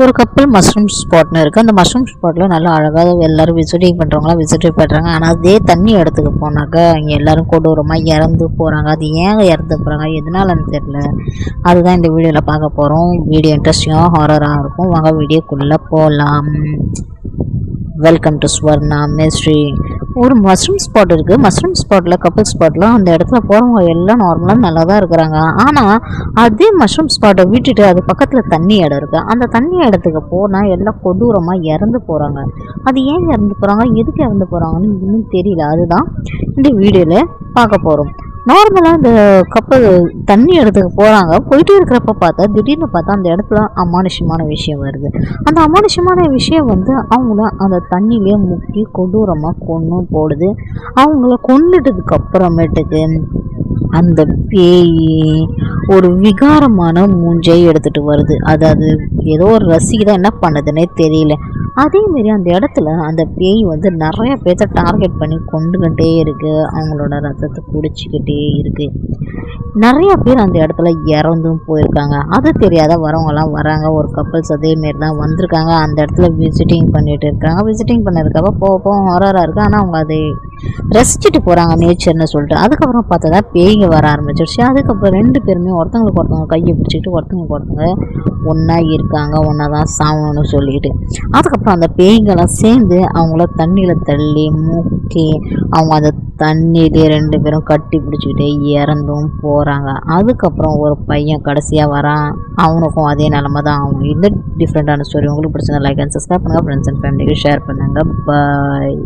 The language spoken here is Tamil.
ஒரு கப்பல் மஷ்ரூம் ஸ்பாட்னு இருக்குது. அந்த மஷ்ரூம் ஸ்பாட்டில் நல்லா அழகாக எல்லோரும் விசிட்டிங் பண்ணுறவங்களாம் விசிட் பண்ணுறாங்க. ஆனால் அதே தண்ணி இடத்துக்கு போனாக்கா இங்கே எல்லோரும் கொடூரமாக இறந்து போகிறாங்க. அது ஏன் இறந்து போகிறாங்க, எதனாலன்னு தெரியல. அதுதான் இந்த வீடியோவில் பார்க்க போகிறோம். வீடியோ இன்ட்ரெஸ்டிங்காக ஹாரராக இருக்கும். வாங்க வீடியோக்குள்ளே போகலாம். Welcome to Swarna mystery. ஒரு மஷ்ரூம் ஸ்பாட் இருக்குது. மஷ்ரூம் ஸ்பாட்டில் கப்பல் ஸ்பாட்டில் அந்த இடத்துல போகிறவங்க எல்லாம் நார்மலாக நல்லா தான் இருக்கிறாங்க. ஆனால் அதே மஷ்ரூம் ஸ்பாட்டை விட்டுட்டு அது பக்கத்தில் தண்ணி இடம் இருக்குது. அந்த தண்ணி இடத்துக்கு போனால் எல்லாம் கொடூரமாக இறந்து போகிறாங்க. அது ஏன் இறந்து போகிறாங்க, எதுக்கு இறந்து போகிறாங்கன்னு இன்னும் தெரியல. அதுதான் இந்த வீடியோவில் பார்க்க போகிறோம். நார்மலாக இந்த கப்பல் தண்ணி இடத்துக்கு போகிறாங்க. போயிட்டே இருக்கிறப்ப பார்த்தா திடீர்னு பார்த்தா அந்த இடத்துல அமானுஷமான விஷயம் வருது. அந்த அமானுஷமான விஷயம் அவங்கள அந்த தண்ணியிலே முக்கி கொடூரமாக கொன்று போடுது. அவங்கள கொன்னுட்டதுக்கு அப்புறமேட்டுக்கு அந்த பேய் ஒரு விகாரமான மூஞ்சை எடுத்துகிட்டு வருது. அது ஏதோ ஒரு ரசிகை என்ன பண்ணுதுன்னே தெரியல. அதேமாரி அந்த இடத்துல அந்த பேய் நிறைய பேர்த்த டார்கெட் பண்ணி கொண்டுக்கிட்டே இருக்குது. அவங்களோட ரத்தத்தை குடிச்சிக்கிட்டே இருக்குது. நிறைய பேர் அந்த இடத்துல இறந்தும் போயிருக்காங்க. அது தெரியாத வரவங்கலாம் வராங்க. ஒரு கப்பல்ஸ் அதேமாரி தான் வந்திருக்காங்க. அந்த இடத்துல விசிட்டிங் பண்ணிட்டு இருக்காங்க. விசிட்டிங் பண்ணதுக்காக போக ஹாரராக இருக்குது. ஆனால் அவங்க அதை ரசிச்சுட்டு போகிறாங்க நேச்சர்னு சொல்லிட்டு. அதுக்கப்புறம் பார்த்தா தான் பேய்ங்க வர ஆரம்பிச்சிடுச்சு. அதுக்கப்புறம் ரெண்டு பேருமே ஒருத்தங்களுக்கு ஒருத்தவங்க கையை பிடிச்சிக்கிட்டு ஒருத்தங்களுக்கு ஒருத்தவங்க ஒன்றா இருக்காங்க, ஒன்றா தான் சாகணும்னு சொல்லிட்டு. அதுக்கப்புறம் அந்த பேய்ங்கெல்லாம் சேர்ந்து அவங்கள தண்ணியில் தள்ளி முக்கி அவங்க அந்த தண்ணியிலே ரெண்டு பேரும் கட்டி பிடிச்சிக்கிட்டே இறந்தும் போகிறாங்க. அதுக்கப்புறம் ஒரு பையன் கடைசியாக வரான். அவனுக்கும் அதே நிலமை தான். அவங்க இந்த டிஃப்ரெண்ட்டான ஸ்டோரி உங்களுக்கு பிடிச்சதா லைக் அண்ட் சப்ஸ்கிரைப் பண்ணுங்கள். ஃப்ரெண்ட்ஸ் அண்ட் ஃபேமிலிக்கு ஷேர் பண்ணுங்கள். பாய்.